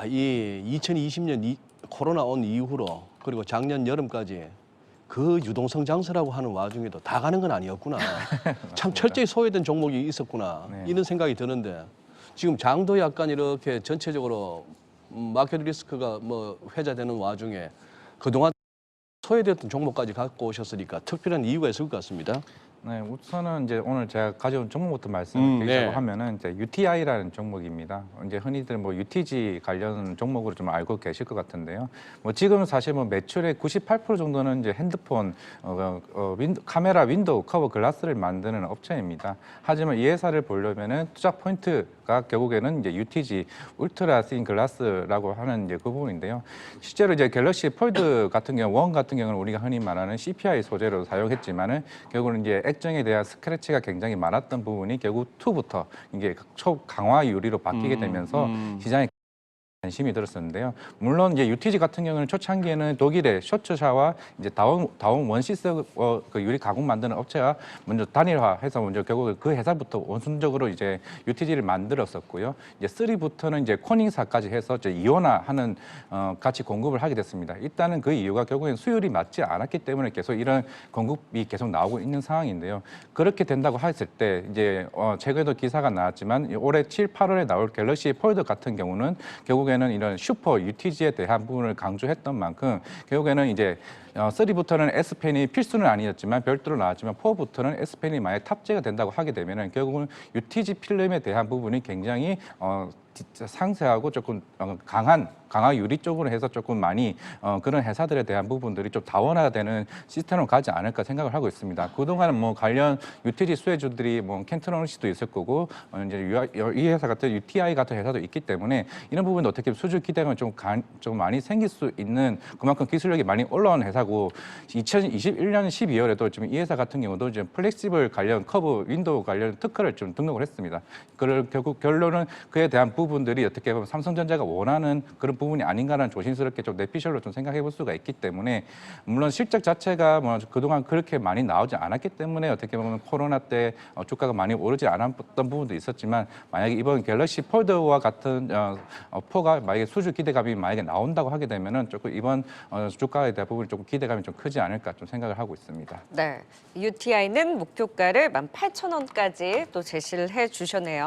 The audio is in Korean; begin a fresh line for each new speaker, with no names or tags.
이 2020년 코로나 온 이후로 그리고 작년 여름까지 그 유동성 장세라고 하는 와중에도 다 가는 건 아니었구나. 참 철저히 소외된 종목이 있었구나.
네.
이런 생각이 드는데 지금 장도 약간 이렇게 전체적으로 마켓 리스크가 뭐 회자되는 와중에 그동안 소외됐던 종목까지 갖고 오셨으니까 특별한 이유가 있을 것 같습니다.
네, 우선은 이제 오늘 제가 가져온 종목부터 말씀드리자고
네.
하면은 이제 UTI라는 종목입니다. 이제 흔히들 뭐 UTG 관련 종목으로 좀 알고 계실 것 같은데요. 뭐 지금은 사실 뭐 매출의 98% 정도는 이제 핸드폰 카메라 윈도우 커버 글라스를 만드는 업체입니다. 하지만 이 회사를 보려면은 투자 포인트가 결국에는 이제 UTG 울트라 씬 글라스라고 하는 이제 그 부분인데요. 실제로 이제 갤럭시 폴드 같은 경우 원 같은 경우는 우리가 흔히 말하는 CPI 소재로 사용했지만은 결국은 이제 액정에 대한 스크래치가 굉장히 많았던 부분이 결국 2부터 이게 초강화 유리로 바뀌게 되면서 시장에 관심이 들었었는데요. 물론 이제 UTG 같은 경우는 초창기에는 독일의 쇼츠샤와 이제 다운 원시스 그 유리 가공 만드는 업체가 먼저 단일화해서 먼저 결국 그 회사부터 원순적으로 이제 UTG를 만들었었고요. 이제 3부터는 이제 코닝사까지 해서 이제 이온화하는 같이 공급을 하게 됐습니다. 일단은 그 이유가 결국엔 수율이 맞지 않았기 때문에 계속 이런 공급이 계속 나오고 있는 상황인데요. 그렇게 된다고 했을 때 이제 최근에도 기사가 나왔지만 올해 7, 8월에 나올 갤럭시 폴드 같은 경우는 결국에는 이런 슈퍼 UTG에 대한 부분을 강조했던 만큼 결국에는 이제 3부터는 S펜이 필수는 아니었지만 별도로 나왔지만 4부터는 S펜이 만약 탑재가 된다고 하게 되면은 결국은 UTG 필름에 대한 부분이 굉장히 상세하고 조금 강화 유리 쪽으로 해서 조금 많이 그런 회사들에 대한 부분들이 좀 다원화되는 시스템으로 가지 않을까 생각을 하고 있습니다. 그동안은 뭐 관련 UTG 수혜주들이 뭐 켄트론시도 있을 거고 이제 이 회사 같은 UTI 같은 회사도 있기 때문에 이런 부분도 어떻게 수주 기대감이 좀 많이 생길 수 있는 그만큼 기술력이 많이 올라온 회사고 2021년 12월에도 지금 이 회사 같은 경우도 이제 플렉시블 관련 커브 윈도우 관련 특허를 좀 등록을 했습니다. 그걸 결국 결론은 그에 대한 부분들이 어떻게 보면 삼성전자가 원하는 그런 부분이 아닌가라는 조심스럽게 좀 내피셜로 좀 생각해 볼 수가 있기 때문에 물론 실적 자체가 뭐 그동안 그렇게 많이 나오지 않았기 때문에 어떻게 보면 코로나 때 주가가 많이 오르지 않았던 부분도 있었지만 만약에 이번 갤럭시 폴드와 같은 포가 만약에 수주 기대감이 만약에 나온다고 하게 되면은 조금 이번 주가에 대한 부분이 조금 기대감이 좀 크지 않을까 좀 생각을 하고 있습니다.
네, UTI는 목표가를 18,000원까지 또 제시를 해 주셨네요.